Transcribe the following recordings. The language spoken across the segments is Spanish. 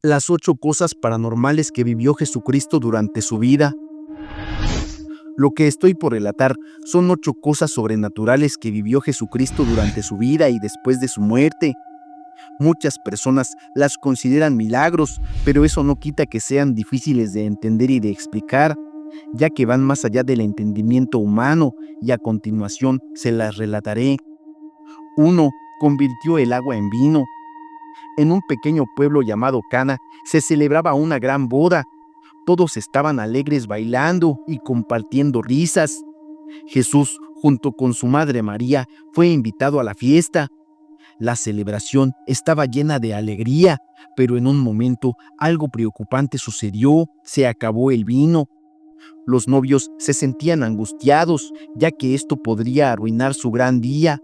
Las 8 cosas paranormales que vivió Jesucristo durante su vida. Lo que estoy por relatar son 8 cosas sobrenaturales que vivió Jesucristo durante su vida y después de su muerte. Muchas personas las consideran milagros, pero eso no quita que sean difíciles de entender y de explicar, ya que van más allá del entendimiento humano, y a continuación se las relataré. 1. Convirtió el agua en vino. En un pequeño pueblo llamado Cana se celebraba una gran boda. Todos estaban alegres bailando y compartiendo risas. Jesús, junto con su madre María, fue invitado a la fiesta. La celebración estaba llena de alegría, pero en un momento algo preocupante sucedió: se acabó el vino. Los novios se sentían angustiados, ya que esto podría arruinar su gran día.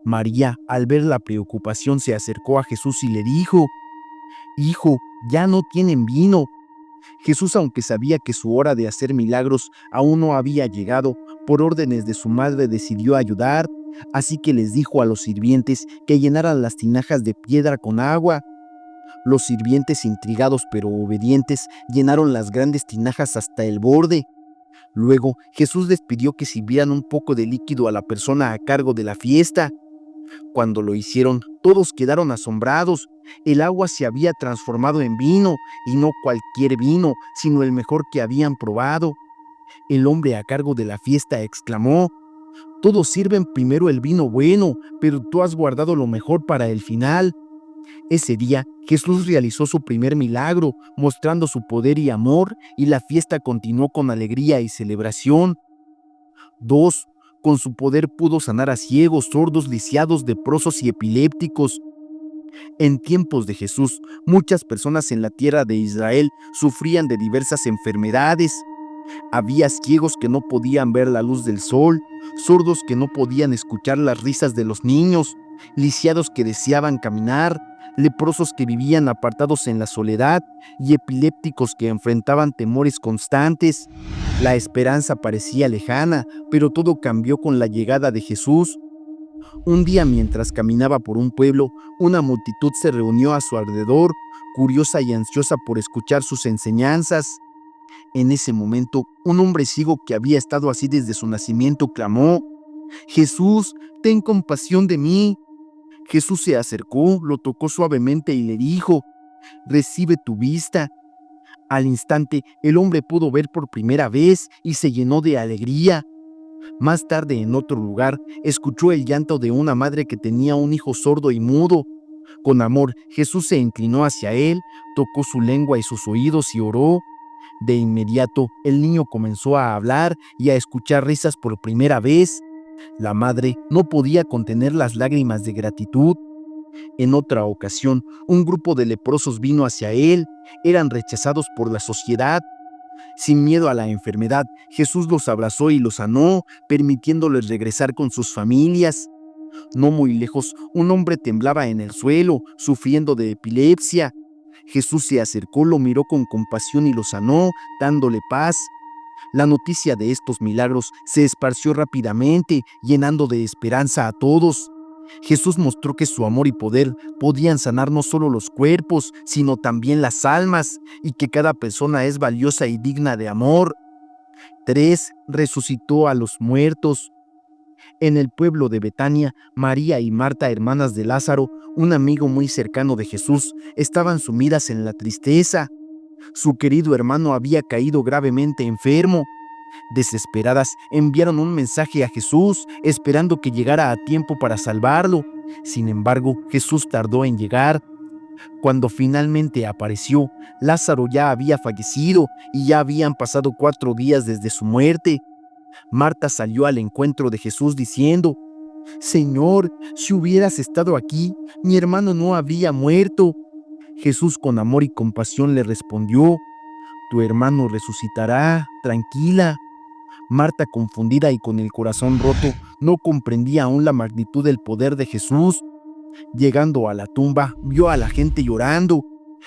María, al ver la preocupación, se acercó a Jesús y le dijo: «Hijo, ya no tienen vino». Jesús, aunque sabía que su hora de hacer milagros aún no había llegado, por órdenes de su madre decidió ayudar, así que les dijo a los sirvientes que llenaran las tinajas de piedra con agua. Los sirvientes, intrigados pero obedientes, llenaron las grandes tinajas hasta el borde. Luego Jesús les pidió que sirvieran un poco de líquido a la persona a cargo de la fiesta. Cuando lo hicieron, todos quedaron asombrados. El agua se había transformado en vino, y no cualquier vino, sino el mejor que habían probado. El hombre a cargo de la fiesta exclamó: «Todos sirven primero el vino bueno, pero tú has guardado lo mejor para el final». Ese día, Jesús realizó su primer milagro, mostrando su poder y amor, y la fiesta continuó con alegría y celebración. 2. Con su poder pudo sanar a ciegos, sordos, lisiados, leprosos y epilépticos. En tiempos de Jesús, muchas personas en la tierra de Israel sufrían de diversas enfermedades. Había ciegos que no podían ver la luz del sol, sordos que no podían escuchar las risas de los niños, lisiados que deseaban caminar, leprosos que vivían apartados en la soledad y epilépticos que enfrentaban temores constantes. La esperanza parecía lejana, pero todo cambió con la llegada de Jesús. Un día, mientras caminaba por un pueblo, una multitud se reunió a su alrededor, curiosa y ansiosa por escuchar sus enseñanzas. En ese momento, un hombre ciego que había estado así desde su nacimiento clamó: «Jesús, ten compasión de mí». Jesús se acercó, lo tocó suavemente y le dijo: «Recibe tu vista». Al instante, el hombre pudo ver por primera vez y se llenó de alegría. Más tarde, en otro lugar, escuchó el llanto de una madre que tenía un hijo sordo y mudo. Con amor, Jesús se inclinó hacia él, tocó su lengua y sus oídos y oró. De inmediato, el niño comenzó a hablar y a escuchar risas por primera vez. La madre no podía contener las lágrimas de gratitud. En otra ocasión, un grupo de leprosos vino hacia él. Eran rechazados por la sociedad. Sin miedo a la enfermedad, Jesús los abrazó y los sanó, permitiéndoles regresar con sus familias. No muy lejos, un hombre temblaba en el suelo, sufriendo de epilepsia. Jesús se acercó, lo miró con compasión y lo sanó, dándole paz. La noticia de estos milagros se esparció rápidamente, llenando de esperanza a todos. Jesús mostró que su amor y poder podían sanar no solo los cuerpos, sino también las almas, y que cada persona es valiosa y digna de amor. 3. Resucitó a los muertos. En el pueblo de Betania, María y Marta, hermanas de Lázaro, un amigo muy cercano de Jesús, estaban sumidas en la tristeza. Su querido hermano había caído gravemente enfermo. Desesperadas, enviaron un mensaje a Jesús, esperando que llegara a tiempo para salvarlo. Sin embargo, Jesús tardó en llegar. Cuando finalmente apareció, Lázaro ya había fallecido y ya habían pasado 4 días desde su muerte. Marta salió al encuentro de Jesús diciendo: «Señor, si hubieras estado aquí, mi hermano no habría muerto». Jesús, con amor y compasión, le respondió: «Tu hermano resucitará, tranquila». Marta, confundida y con el corazón roto, no comprendía aún la magnitud del poder de Jesús. Llegando a la tumba, vio a la gente llorando.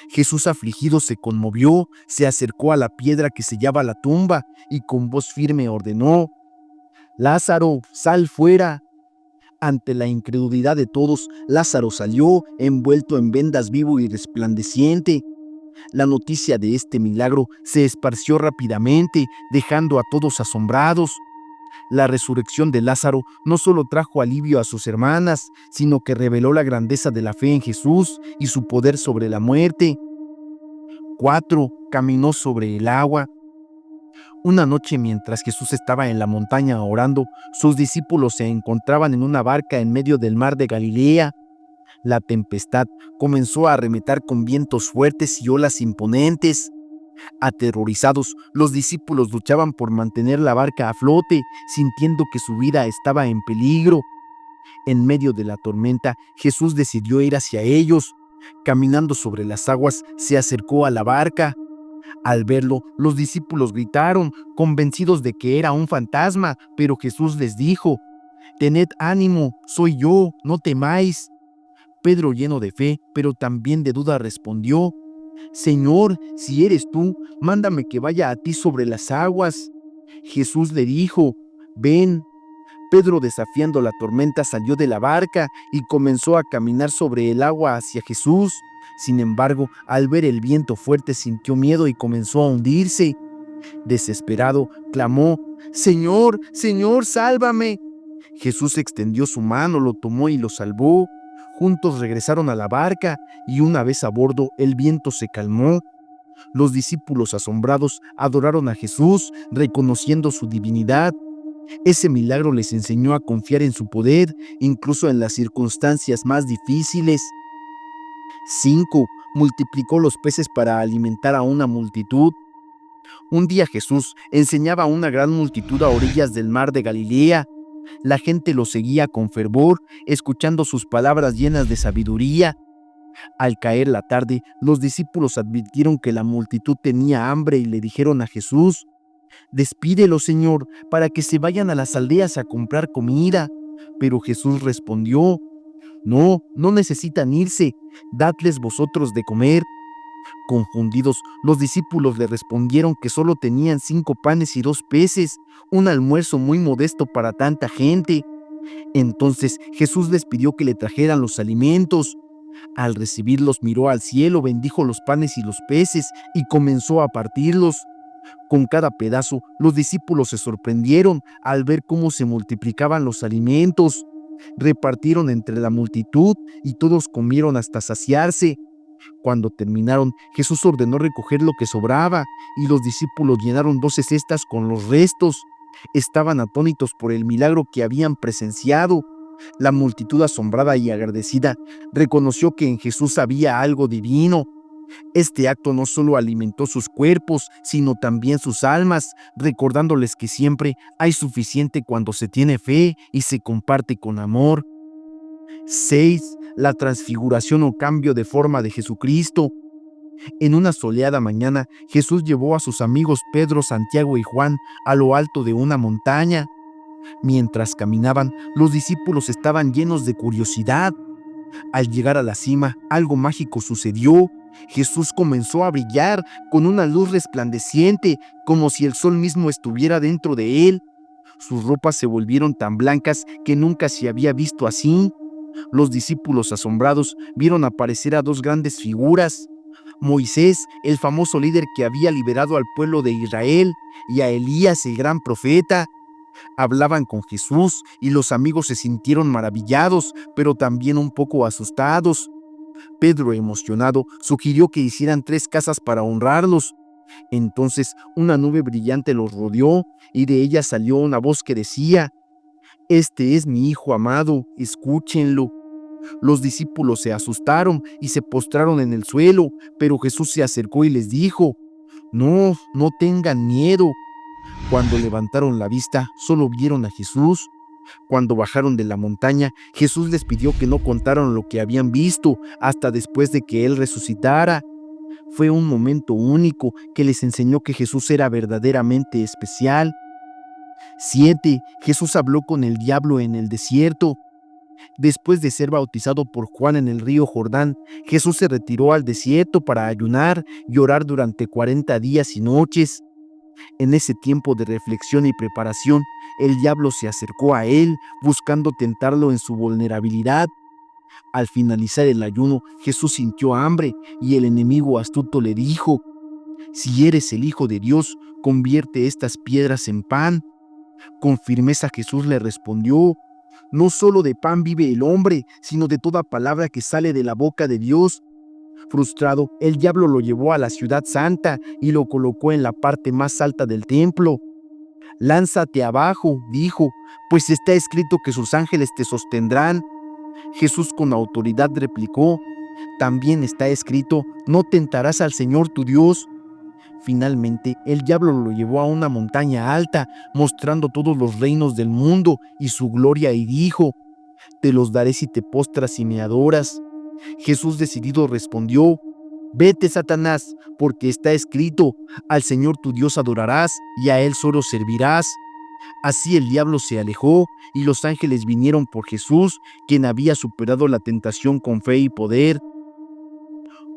Jesús, afligido, se conmovió, se acercó a la piedra que sellaba la tumba y con voz firme ordenó: «Lázaro, sal fuera». Ante la incredulidad de todos, Lázaro salió, envuelto en vendas, vivo y resplandeciente. La noticia de este milagro se esparció rápidamente, dejando a todos asombrados. La resurrección de Lázaro no solo trajo alivio a sus hermanas, sino que reveló la grandeza de la fe en Jesús y su poder sobre la muerte. 4. Caminó sobre el agua. Una noche, mientras Jesús estaba en la montaña orando, sus discípulos se encontraban en una barca en medio del mar de Galilea. La tempestad comenzó a arremetar con vientos fuertes y olas imponentes. Aterrorizados, los discípulos luchaban por mantener la barca a flote, sintiendo que su vida estaba en peligro. En medio de la tormenta, Jesús decidió ir hacia ellos. Caminando sobre las aguas, se acercó a la barca. Al verlo, los discípulos gritaron, convencidos de que era un fantasma, pero Jesús les dijo: «Tened ánimo, soy yo, no temáis». Pedro, lleno de fe, pero también de duda, respondió: «Señor, si eres tú, mándame que vaya a ti sobre las aguas». Jesús le dijo: «Ven». Pedro, desafiando la tormenta, salió de la barca y comenzó a caminar sobre el agua hacia Jesús. Sin embargo, al ver el viento fuerte, sintió miedo y comenzó a hundirse. Desesperado, clamó: «Señor, Señor, sálvame». Jesús extendió su mano, lo tomó y lo salvó. Juntos regresaron a la barca y una vez a bordo, el viento se calmó. Los discípulos, asombrados, adoraron a Jesús, reconociendo su divinidad. Ese milagro les enseñó a confiar en su poder, incluso en las circunstancias más difíciles. 5. Multiplicó los peces para alimentar a una multitud. Un día Jesús enseñaba a una gran multitud a orillas del mar de Galilea. La gente lo seguía con fervor, escuchando sus palabras llenas de sabiduría. Al caer la tarde, los discípulos advirtieron que la multitud tenía hambre y le dijeron a Jesús: «Despídelos, Señor, para que se vayan a las aldeas a comprar comida». Pero Jesús respondió: «No, no necesitan irse, dadles vosotros de comer». Confundidos, los discípulos le respondieron que solo tenían 5 panes y 2 peces, un almuerzo muy modesto para tanta gente. Entonces Jesús les pidió que le trajeran los alimentos. Al recibirlos, miró al cielo, bendijo los panes y los peces y comenzó a partirlos. Con cada pedazo, los discípulos se sorprendieron al ver cómo se multiplicaban los alimentos. Repartieron entre la multitud y todos comieron hasta saciarse. Cuando terminaron, Jesús ordenó recoger lo que sobraba y los discípulos llenaron 12 cestas con los restos. Estaban atónitos por el milagro que habían presenciado. La multitud, asombrada y agradecida, reconoció que en Jesús había algo divino. Este acto no solo alimentó sus cuerpos, sino también sus almas, recordándoles que siempre hay suficiente cuando se tiene fe y se comparte con amor. 6. La transfiguración o cambio de forma de Jesucristo. En una soleada mañana, Jesús llevó a sus amigos Pedro, Santiago y Juan a lo alto de una montaña. Mientras caminaban, los discípulos estaban llenos de curiosidad. Al llegar a la cima, algo mágico sucedió. Jesús comenzó a brillar con una luz resplandeciente, como si el sol mismo estuviera dentro de él. Sus ropas se volvieron tan blancas que nunca se había visto así. Los discípulos, asombrados, vieron aparecer a 2 grandes figuras: Moisés, el famoso líder que había liberado al pueblo de Israel, y a Elías, el gran profeta. Hablaban con Jesús y los amigos se sintieron maravillados, pero también un poco asustados. Pedro, emocionado, sugirió que hicieran 3 casas para honrarlos. Entonces una nube brillante los rodeó y de ella salió una voz que decía: «Este es mi Hijo amado, escúchenlo». Los discípulos se asustaron y se postraron en el suelo, pero Jesús se acercó y les dijo: «No, no tengan miedo». Cuando levantaron la vista, solo vieron a Jesús. Cuando bajaron de la montaña, Jesús les pidió que no contaran lo que habían visto hasta después de que Él resucitara. Fue un momento único que les enseñó que Jesús era verdaderamente especial. 7. Jesús habló con el diablo en el desierto. Después de ser bautizado por Juan en el río Jordán, Jesús se retiró al desierto para ayunar y orar durante 40 días y noches. En ese tiempo de reflexión y preparación, el diablo se acercó a él, buscando tentarlo en su vulnerabilidad. Al finalizar el ayuno, Jesús sintió hambre y el enemigo astuto le dijo: si eres el Hijo de Dios, convierte estas piedras en pan. Con firmeza Jesús le respondió: no solo de pan vive el hombre, sino de toda palabra que sale de la boca de Dios. Frustrado, el diablo lo llevó a la ciudad santa y lo colocó en la parte más alta del templo. Lánzate abajo, dijo, pues está escrito que sus ángeles te sostendrán. Jesús con autoridad replicó: también está escrito, no tentarás al Señor tu Dios. Finalmente, el diablo lo llevó a una montaña alta, mostrando todos los reinos del mundo y su gloria, y dijo: te los daré si te postras y me adoras. Jesús decidido respondió: vete, Satanás, porque está escrito, al Señor tu Dios adorarás y a Él solo servirás. Así el diablo se alejó y los ángeles vinieron por Jesús, quien había superado la tentación con fe y poder.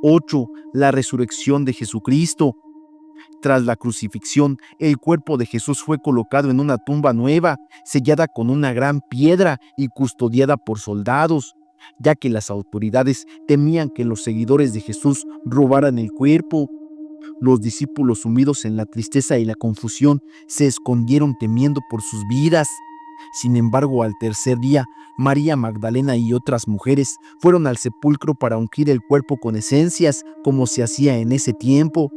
8. La resurrección de Jesucristo. Tras la crucifixión, el cuerpo de Jesús fue colocado en una tumba nueva, sellada con una gran piedra y custodiada por soldados, ya que las autoridades temían que los seguidores de Jesús robaran el cuerpo. Los discípulos, sumidos en la tristeza y la confusión, se escondieron temiendo por sus vidas. Sin embargo, al tercer día, María Magdalena y otras mujeres fueron al sepulcro para ungir el cuerpo con esencias, como se hacía en ese tiempo.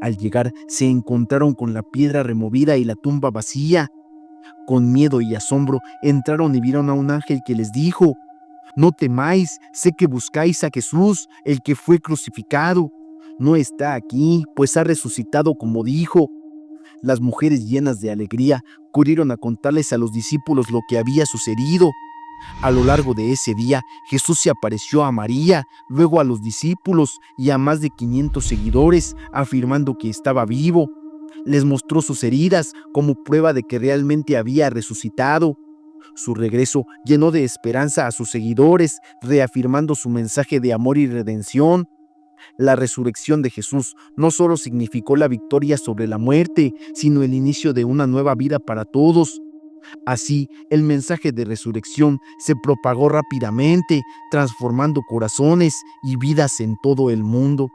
Al llegar, se encontraron con la piedra removida y la tumba vacía. Con miedo y asombro, entraron y vieron a un ángel que les dijo: no temáis, sé que buscáis a Jesús, el que fue crucificado. No está aquí, pues ha resucitado como dijo. Las mujeres, llenas de alegría, corrieron a contarles a los discípulos lo que había sucedido. A lo largo de ese día, Jesús se apareció a María, luego a los discípulos y a más de 500 seguidores, afirmando que estaba vivo. Les mostró sus heridas como prueba de que realmente había resucitado. Su regreso llenó de esperanza a sus seguidores, reafirmando su mensaje de amor y redención. La resurrección de Jesús no solo significó la victoria sobre la muerte, sino el inicio de una nueva vida para todos. Así, el mensaje de resurrección se propagó rápidamente, transformando corazones y vidas en todo el mundo.